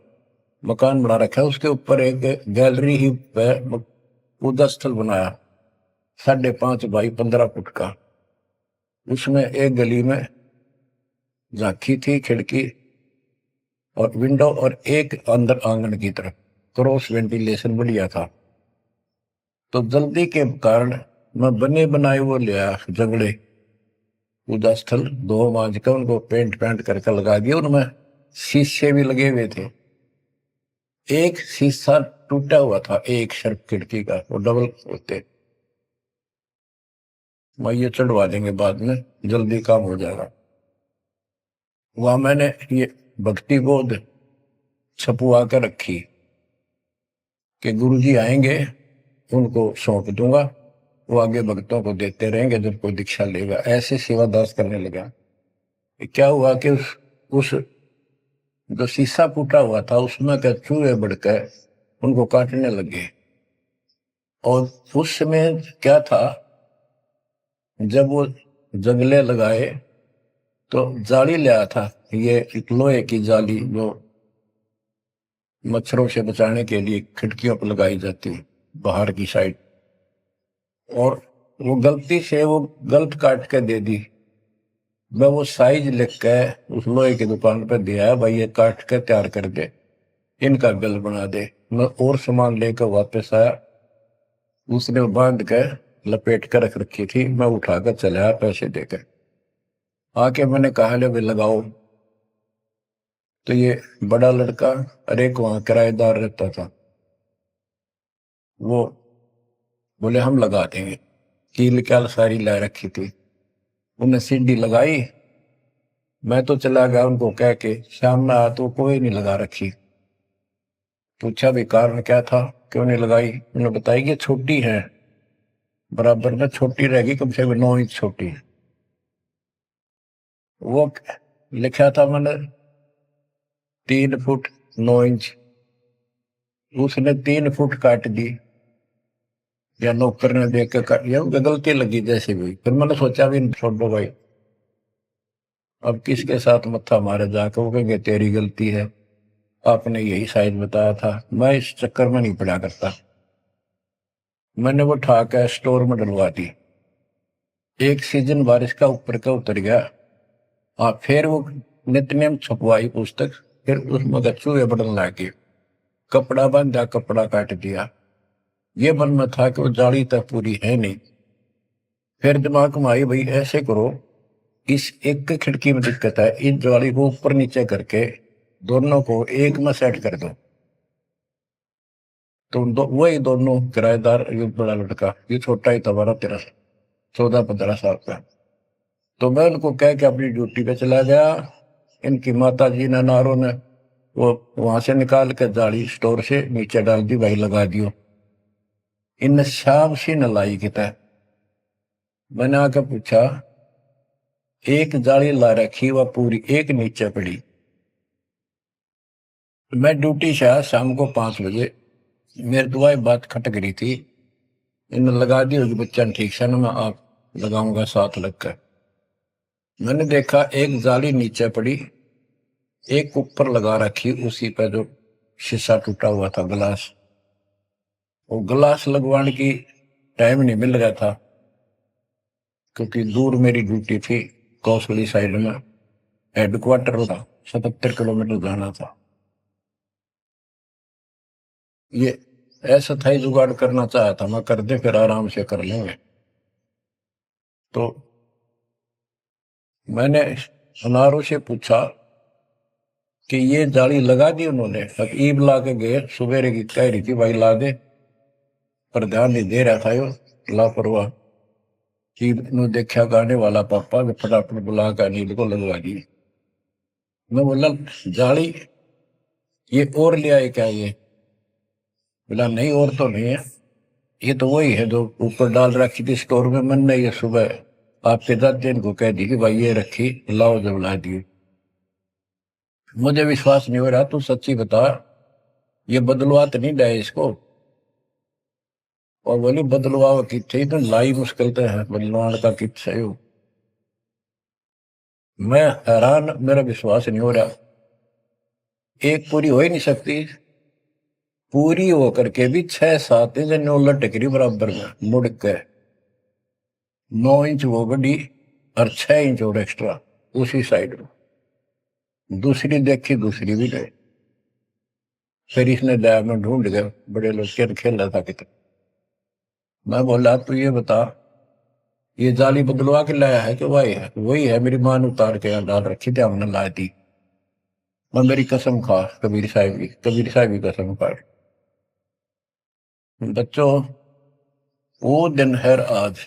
मकान बना रखा है, उसके ऊपर एक गैलरी ही पूजा स्थल बनाया, 5.5 बाई 15 फुट का। उसमें एक गली में झांकी थी, खिड़की और विंडो, और एक अंदर आंगन की तरफ क्रॉस वेंटिलेशन बढ़िया था। तो जल्दी के कारण मैं बने बनाए वो लिया जंगड़े, पूजा स्थल 2 मांझ का उनको पेंट करके लगा दिया। उनमें शीशे भी लगे हुए थे। एक शीशा टूटा हुआ था, एक शर्फ खिड़की का, वो डबल होते, मैं ये चढ़वा देंगे बाद में, जल्दी काम हो जाएगा। वहां मैंने ये भक्ति बोध छपुआ कर रखी कि गुरुजी आएंगे उनको सौंप दूंगा, वो आगे भक्तों को देते रहेंगे जब कोई दीक्षा लेगा। ऐसे सेवादास करने लगा। क्या हुआ कि उस जो शीशा फूटा हुआ था उसमें क्या चूहे बढ़कर उनको काटने लगे। और उस समय क्या था, जब वो जंगले लगाए तो जाली ले आया था, ये एक लोहे की जाली जो मच्छरों से बचाने के लिए खिड़कियों पर लगाई जाती है बाहर की साइड, और वो गलती से वो गलत काट के दे दी। मैं वो साइज लिख के उस लोहे की दुकान पर दिया, भाई ये काट के तैयार कर दे, इनका बिल बना दे। मैं और सामान लेकर वापस आया, उसने बांध के लपेट कर रख रखी थी, मैं उठाकर चला पैसे देकर। आके मैंने कहा ले भाई लगाओ। तो ये बड़ा लड़का, अरे वहां किराएदार रहता था, वो बोले हम लगा देंगे। कील क्या सारी ला रखी थी, उन्हें सीढ़ी लगाई। मैं तो चला गया उनको कह के, शाम में आया तो कोई नहीं लगा रखी। पूछा भी कारण क्या था, क्यों नहीं लगाई। उन्होंने बताई कि छोटी है, बराबर में छोटी रहेगी, कम से कम 9 इंच छोटी। वो लिखा था मैंने 3 फुट 9 इंच, उसने 3 फुट काट दी, या नौकर ने देख के काट, या गलती लगी जैसे भी। फिर मैंने सोचा भी छोड़ो भाई, अब किसके साथ मत्था मारे जाकर, वो कहेंगे तेरी गलती है, आपने यही साइज बताया था। मैं इस चक्कर में नहीं पड़ा करता। मैंने वो उठा के स्टोर में डलवा दी। एक सीजन बारिश का ऊपर का उतर गया। हाँ, फिर वो नित्य नेम छपवाई पुस्तक, फिर उसमें चूहे बढ़ने लगे। कपड़ा बांधा, कपड़ा काट दिया। ये मन में था कि वो जाली तक पूरी है नहीं। फिर दिमाग में आई, भाई ऐसे करो, इस एक खिड़की में दिक्कत है, इस जाली को ऊपर नीचे करके दोनों को एक में सेट कर दो। तो वही दोनों किराएदार, ये बड़ा लड़का, ये छोटा ही था, 12-13, 14-15 साल का। तो मैं उनको कह के अपनी ड्यूटी पे चला गया। इनकी माता जी ने, नारों ने, वो वहां से निकाल के जाली स्टोर से नीचे डाल दी, भाई लगा दियो। इन शाम से न लाई किता। मैंने आके पूछा, एक जाली ला रखी, वह पूरी एक नीचे पड़ी। मैं ड्यूटी से आया शाम को 5 बजे। मेरे दुआई बात खटक रही थी, इन लगा दी होगी बच्चा ने, ठीक से ना, मैं आप लगाऊंगा साथ लगकर। मैंने देखा एक जाली नीचे पड़ी, एक ऊपर लगा रखी, उसी पर जो शीशा टूटा हुआ था, गिलास। वो गिलास लगवाने की टाइम नहीं मिल रहा था, क्योंकि दूर मेरी ड्यूटी थी, कौशली साइड में हेडक्वार्टर था, 77 किलोमीटर जाना था। ये ऐसा था ही, जुगाड़ करना चाहा था मैं, कर दे फिर आराम से कर लेंगे। तो मैंने अनारों से पूछा कि ये जाली लगा दी उन्होंने। अब ईब ला के गए, सवेरे की कह रही थी भाई ला दे, पर ध्यान नहीं दे रहा था यो, लापरवाह। ईब ने देखा गाने वाला पापा, फटाफट बुला कर नींद को लगवा दी। मैं बोला जाली ये और ले आए क्या? ये बोला नहीं और तो नहीं है, ये तो वही है जो ऊपर डाल रखी थी स्टोर में। मैंने ये सुबह आपके दादा इनको कह दी कि भाई ये रखी, लाओ, जब ला दी। मुझे विश्वास नहीं हो रहा, तू सच्ची बता, ये बदलवा तो नहीं डाय इसको? और बोली बदलवा की थी तो लाई मुश्किल तो है, बदलवान का कित सही हो। मैं हैरान, मेरा विश्वास नहीं हो रहा। एक पूरी हो ही नहीं सकती, पूरी होकर के भी 6-7 इंच नो लटकरी बराबर में मुड़ के, 9 इंच वो बड़ी और 6 इंच और एक्स्ट्रा उसी साइड में। दूसरी देखी, दूसरी भी गए। फिर इसने लैब में ढूंढ गए, बड़े लोग क्रिकेट खेल रहा था कितना। मैं बोला तू ये बता, ये जाली बदलवा के लाया है कि वही है? वही है, मेरी मां ने उतार के यहाँ डाल रखी थी, हमने ला दी। मैं मेरी कसम खा, कबीर साहब की कसम खा। बच्चों, वो दिन है आज,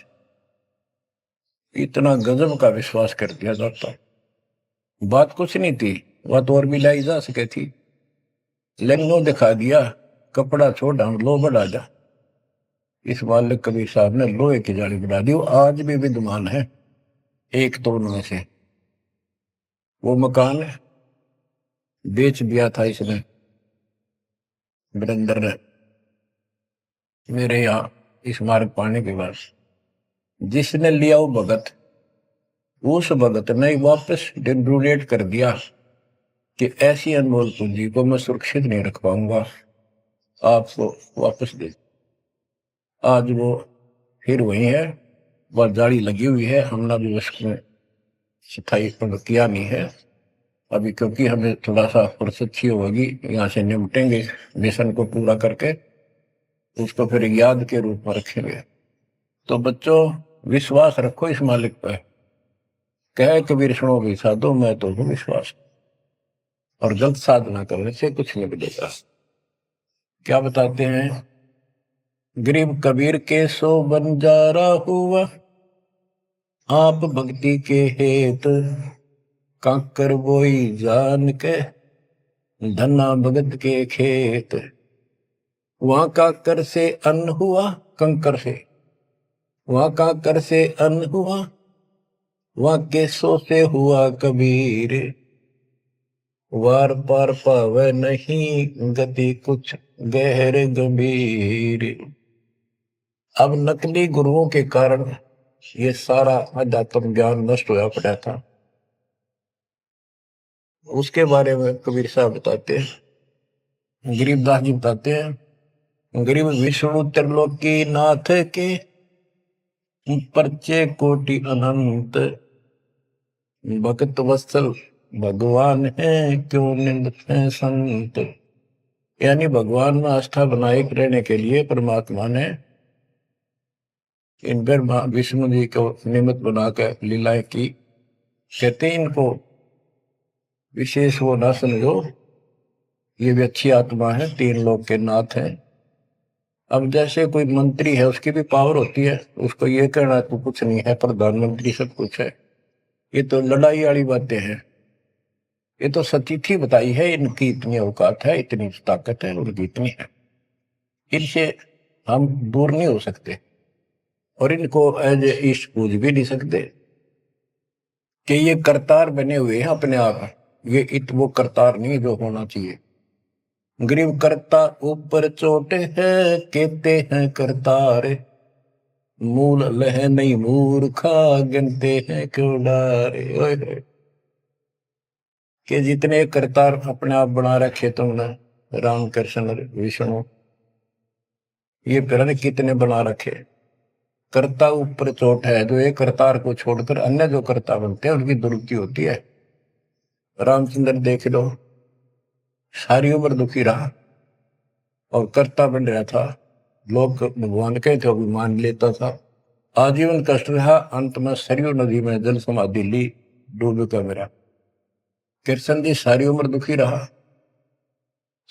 इतना गजब का विश्वास कर दिया जाता। बात कुछ नहीं थी, बात और भी लाई जा सके थी, लेकिन वो दिखा दिया, कपड़ा छोड़, हम लो बढ़ा जा। इस मालिक कबीर साहब ने लोहे की जाली बना दी। वो आज भी विद्यमान है, एक तो उनमें से। वो मकान बेच दिया था इसने, वीरेंद्र ने, मेरे यहाँ इस मार्ग पाने के बाद। जिसने लिया वो भगत, उस भगत ने वापस डोनेट कर दिया कि ऐसी अनमोल पूंजी को मैं सुरक्षित नहीं रख पाऊंगा, आपको वापस दे। आज वो फिर वही है, वह जाली लगी हुई है, हमने भी उसमें सफाई किया नहीं है अभी, क्योंकि हमें थोड़ा सा फुर्सत अच्छी होगी, यहाँ से निपटेंगे मिशन को पूरा करके, उसको फिर याद के रूप में रखेंगे। तो बच्चों, विश्वास रखो इस मालिक पर। कह कबीर सुनो भी साधो, मैं तो हूँ विश्वास, और गलत साधना करने से कुछ नहीं मिलेगा। क्या बताते हैं, गरीब कबीर के सो बंजारा हुआ, आप भक्ति के हेत, काकर बोई जान के, धना भगत के खेत। वहां काकर से अन्न हुआ, कंकर से, वहां काकर से अन्न हुआ, वहां केसों से हुआ कबीर, वार पार पावे नहीं गति कुछ गहर गंभीर। अब नकली गुरुओं के कारण ये सारा अध्यात्म ज्ञान नष्ट होया पड़ा था। उसके बारे में कबीर साहब बताते हैं, गरीबदास जी बताते हैं, गरीब विष्णु त्रिलोकी नाथ के, परचे कोटि अनंत, भक्त वत्सल भगवान है, क्यों निंद है संत। यानी भगवान में आस्था बनाए रहने के लिए परमात्मा ने इन ब्रह्मा विष्णु जी को निमित्त बनाकर लीलाएं की। कहते इनको विशेष वो ना समझो, ये भी अच्छी आत्मा है, 3 लोक के नाथ हैं। अब जैसे कोई मंत्री है, उसकी भी पावर होती है, उसको ये कहना तो कुछ नहीं है, प्रधानमंत्री सब कुछ है। ये तो लड़ाई वाली बातें हैं। ये तो सतीथी बताई है, इनकी इतनी औकात है, इतनी ताकत है, उनकी इतनी है, इनसे हम दूर नहीं हो सकते और इनको एज ईस्ट पूज भी नहीं सकते कि ये करतार बने हुए हैं अपने आप। ये वो करतार नहीं जो होना चाहिए। गरीब करता ऊपर चोट है, कहते हैं करतार, मूल लह नहीं मूर्खा, गिनते हैं क्यों डारे। कि जितने करतार अपने आप बना रखे तुमने, राम कृष्ण विष्णु, ये फिर कितने बना रखे। कर्ता ऊपर चोट है, जो एक करतार को छोड़कर अन्य जो कर्ता बनते हैं उनकी दुर्गति होती है। रामचंद्र देख लो, सारी उम्र दुखी रहा और कर्ता बन रहा था। लोग भगवान के थे, भी मान लेता था। आजीवन कष्ट रहा, अंत में सरयू नदी में जल समाधि ली, डूब कर मेरा। कृष्ण जी सारी उम्र दुखी रहा,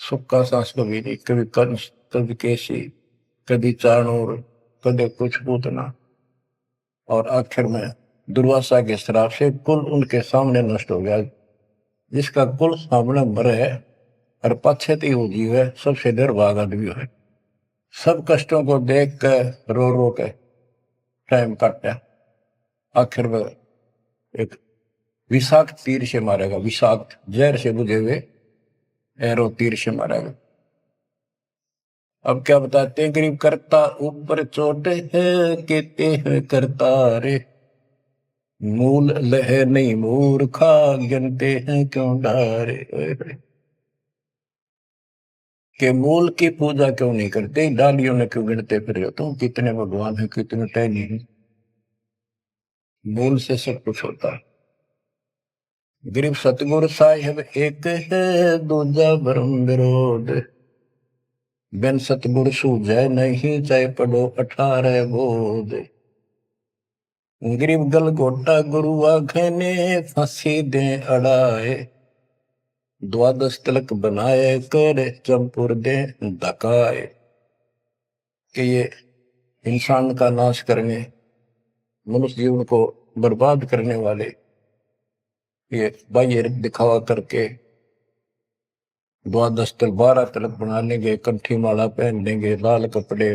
सुख का सांस कभी नहीं, कभी कंस, कभी केसी, कभी चाणूर, कभी कुछ पूतना, और आखिर में दुर्वासा के श्राप से कुल उनके सामने नष्ट हो गया। जिसका कुल सामने मरे और पश्चात वो जीव है, सबसे निर्भाग आदमी है। सब कष्टों को देख कर रो रो के टाइम काटा, आखिर में एक विषाक्त तीर से मारेगा, विषाक्त जहर से बुझे हुए एरो तीर से मारेगा। अब क्या बताते हैं, गरीब करता ऊपर चोट है, कहते हैं करता रे, मूल लह नहीं मूर्खा, गिनते हैं क्यों डारे। के मूल की पूजा क्यों नहीं करते, डालियों ने क्यों गिनते फिर हो तुम, कितने भगवान है, कितने टहनी है। मूल से सब कुछ होता है। गरीब सतगुरु साहिब एक है, दूजा भरम विरोध, बिन सतगुरु सूझे नहीं, चाहे पढ़ो 18 बोध। गरीब गल गोटा गुरु आखे ने, फांसी दे अड़ाए, द्वादश तिलक बनाए कर, चंपुर दे धकाए। कि ये इंसान का नाश करने, मनुष्य जीवन को बर्बाद करने वाले, ये बाह्य दिखावा करके द्वादश तिलक 12 तिलक बना लेंगे, कंठी माला पहन लेंगे, लाल कपड़े,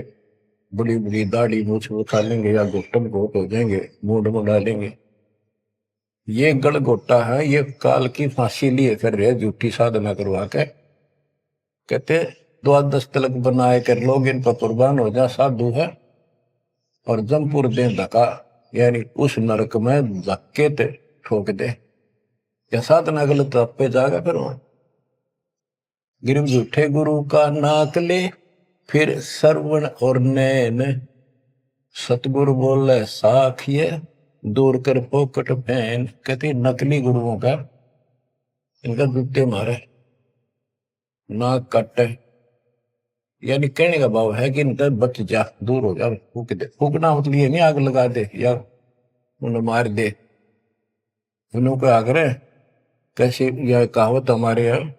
बड़ी बड़ी दाढ़ी मूछ उठा लेंगे, या घुटन घोट हो जाएंगे, मूड मुड़ा लेंगे। ये गल गोटा है, ये काल की फांसी लिए फिर रहे, झूठी साधना करवा के। कहते द्वादश तिलक बनाए कर लोग इन पर कुर्बान हो जा, साधु है, और जमपुर दे धक्का, यानी उस नरक में धक्के ते ठोक दे, या साधना गलत पे जाएगा फिर वहां। गिरव झूठे गुरु का नाक ले, फिर श्रवण और नैन, सतगुरु बोले साखिए, दूर कर पोकट फैन। कहते नकली गुरुओं का, इनका जूते मारे, नाक काटे, यानी कहने का भाव है कि इनका बच जा, दूर हो जा, फूक दे। फूकना मतलब ये नहीं आग लगा दे या उन्हें मार दे, उन्हों को आग्रह। कैसे यह कहावत हमारे यहाँ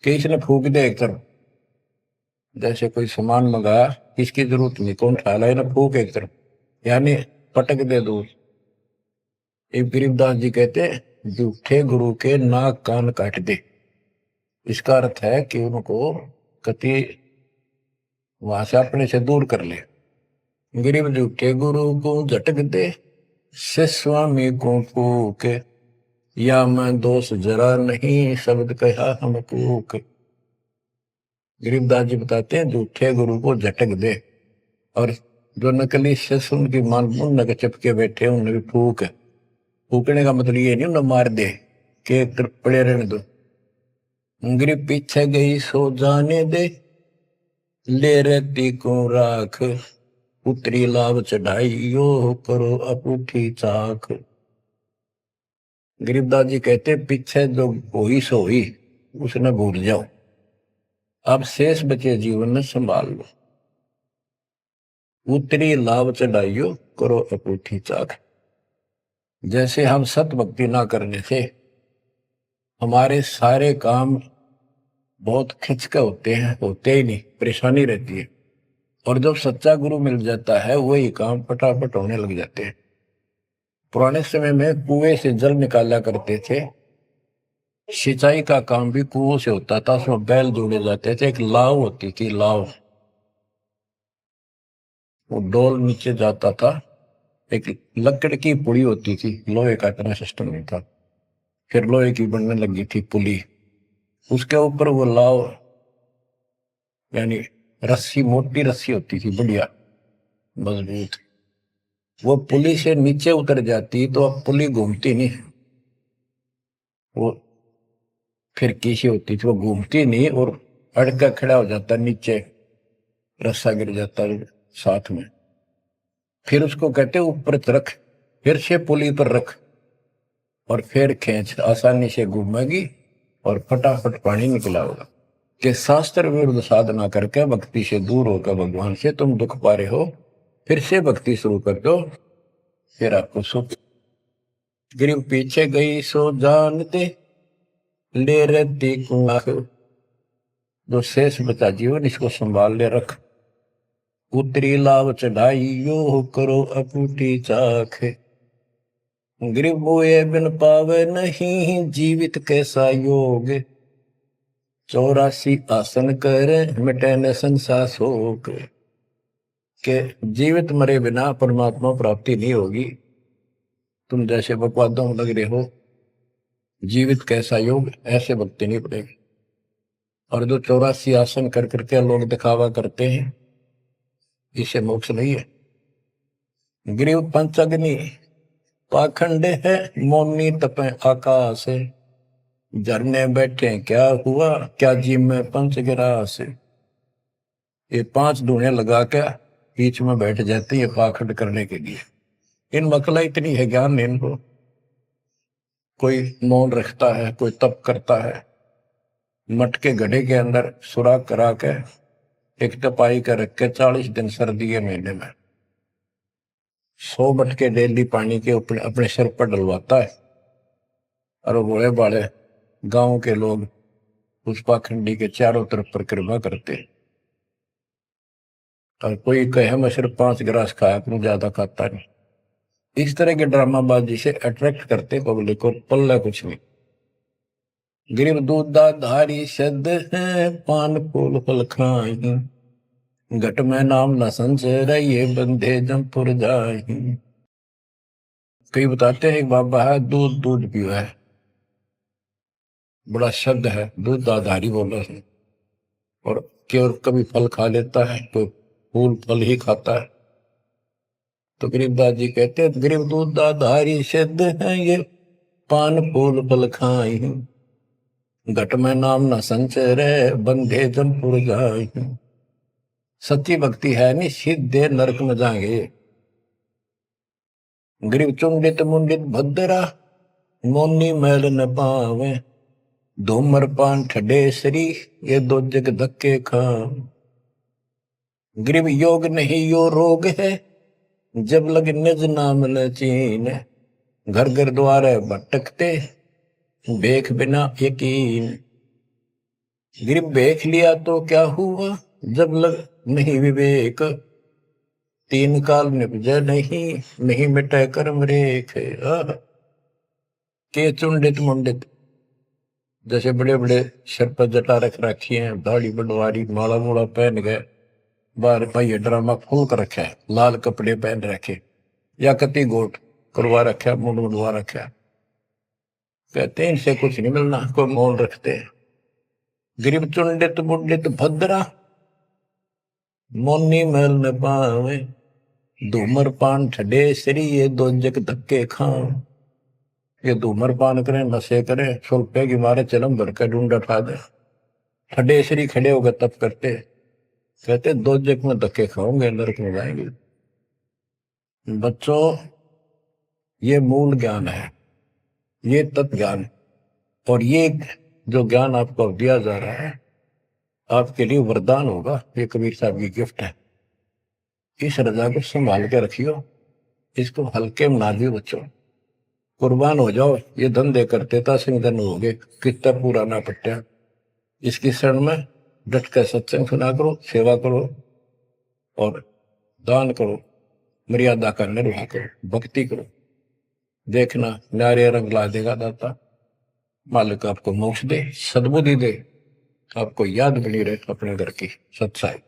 कि इसने फूक दे एक तरफ, जैसे कोई सामान मंगाया, इसकी जरूरत नहीं, कौन उठा ला, ना फूक एक तरफ, यानी पटक दे दूर। एक गरीबदास जी कहते झूठे गुरु के नाक कान काट दे। इसका अर्थ है कि उनको कति वहां से अपने से दूर कर ले। गरीब झूठे गुरु को झटक दे, से स्वामी को फूक, या मैं दोष जरा नहीं, शब्द कहा हम फूक। गरीबदास जी बताते हैं झूठे गुरु को झटक दे, और जो नकली शिष्य उनकी मान उन चिपके बैठे उन्हें भी फूक। फूकने का मतलब ये नहीं उन्हें मार दे कि पड़े रहने दो। गरीब पीछे गई सो जाने दे, ले रहती को राख, उतरी लाभ चढ़ाई यो, करो अपूठी चाक। गरीबदास जी कहते पीछे जो होई सो हुई, उसने भूल जाओ, अब शेष बचे जीवन में संभाल लो, उतरी लाभ चढ़ाइयो करो अपूठी चाक। जैसे हम सत भक्ति ना करने से हमारे सारे काम बहुत खिंचके होते ही नहीं, परेशानी रहती है। और जब सच्चा गुरु मिल जाता है वही काम फटाफट होने लग जाते हैं। पुराने समय में कुएं से जल निकाला करते थे, सिंचाई का काम भी कुओं से होता था, उसमें बैल जोड़े जाते थे, एक लाव होती थी, लाव, वो डोल नीचे जाता था, एक लकड़ की पुड़ी होती थी, लोहे का इतना सिस्टम नहीं था, फिर लोहे की बनने लगी थी पुली, उसके ऊपर वो लाव यानी रस्सी, मोटी रस्सी होती थी, बढ़िया मजबूत, वो पुली से नीचे उतर जाती तो अब पुली घूमती नहीं, वो फिर कैसी होती थी, वो घूमती नहीं और अड़का खड़ा हो जाता, नीचे रस्सा गिर जाता साथ में, फिर उसको कहते ऊपर रख, फिर से पुली पर रख और फिर खींच, आसानी से घूमेगी और फटाफट पानी निकला होगा। कि शास्त्र विरुद्ध साधना करके भक्ति से दूर होकर भगवान से तुम दुख पा रहे हो, फिर से भक्ति शुरू कर दो, फिर आपको सुख। गिरिव पीछे गई सो जान दे, ले रहती कुआं, जो शेष बचा जीवन इसको संभाल ले रख, उतरी लाभ चढ़ाइयो करो अपूठी चाख। गिरिव बोए बिन पावे नहीं, जीवित कैसा योग, 84 आसन करे मिटे न संसार शोक। के जीवित मरे बिना परमात्मा प्राप्ति नहीं होगी। तुम जैसे बकवादों में लग रहे हो, जीवित कैसा योग, ऐसे भक्ति नहीं पड़ेगी। और जो 84 आसन कर करके लोग दिखावा करते हैं, इसे मोक्ष नहीं है। गिरिव पंचअग्नि पाखंड है, मौनी तपे आकाश, झरने बैठे क्या हुआ, क्या जी में पंच गिरास। ये 5 धुएं लगा के बीच में बैठ जाते हैं पाखंड करने के लिए। इन मकला इतनी है ज्ञान नहीं इनको। कोई मौन रखता है, कोई तप करता है, मटके घड़े के अंदर सुराख करा के एक तपाई कर रख के 40 दिन सर्दी के महीने में 100 मटके डेली पानी के अपने सिर पर डलवाता है। और बड़े बड़े गांव के लोग उस पाखंडी के चारों तरफ परिक्रमा करते हैं। और कोई कहे मैं सिर्फ 5 गिलास खाया करूं, ज्यादा खाता नहीं। इस तरह के ड्रामाबाजी से अट्रैक्ट करते पब्लिक को, पल्ला कुछ नहीं। गिरिव दूधा धारी शब्द है, पान फूल फल खाई, घट में नाम न संचय, ये बंधे जमपुर जाई। कई बताते हैं एक बाबा है, दूध दूध पियो है, बड़ा शब्द है, दूध दाधारी बोला है, और केवल कभी फल खा लेता है, तो फूल फल ही खाता है। तो गरीबदास जी कहते हैं गरीब दूध दाधारी सिद्ध है, ये पान फूल फल खाई, घट में नाम न संचय, बंधे जमपुर जाई। सच्ची भक्ति है नहीं, सीधे नरक में जाएंगे। गरीब चुंडित मुंडित भद्रा, मोनी मैल न पावे, धूमर पान ठडे सरी, ये 2 जग धक्के खा। गरीब योग नहीं यो रोग है, जब लग निज नाम न चीन, घर घर द्वारे भटकते, बेख बिना यकीन। गरीब बेख लिया तो क्या हुआ, जब लग नहीं विवेक, 3 काल निपजे नहीं मिटे कर्म रेख। के चुंडित मुंडित, जैसे बड़े बड़े सिर पर जटा रख रखी है, दाढ़ी बड़वारी, माला मूला पहन गए, बाहर भाई ड्रामा खोल कर रखा है, लाल कपड़े पहन रखे, या कति गोट करवा रखा, मुंड मुंडवा रखा, कहते हैं इनसे कुछ नहीं मिलना, कोई मौन रखते हैं। गरीब चुंडित मुंडित भद्रा, मोनी मैल न पावे, धूमर पान ठडे सरी, ये 2 जग धक्के खाओ। ये धूमर पान करें, नशे करें, सुल्फे की मारे चलम भर कर ढूंढ उठा दे, ठडे सरी खड़े होकर तप करते, कहते 2 जग में धक्के खाओगे, नरक में जाएंगे। बच्चों, ये मूल ज्ञान है, ये तत्व ज्ञान, और ये जो ज्ञान आपको दिया जा रहा है, आपके लिए वरदान होगा। ये कबीर साहब की गिफ्ट है। इस रजा को संभाल के रखियो, इसको हल्के में ना दियो बच्चों। कुर्बान हो जाओ, ये धंधे करते था सिंह धन हो गए, कितना पूरा ना पट्टा। इसकी शरण में डट कर सत्संग सुना करो, सेवा करो और दान करो, मर्यादा का निर्वाह करो, भक्ति करो। देखना नारे रंग ला देगा दाता। मालिक आपको मोक्ष दे, सद्बुद्धि दे, आपको याद बनी रहे अपने घर की। सत्साई।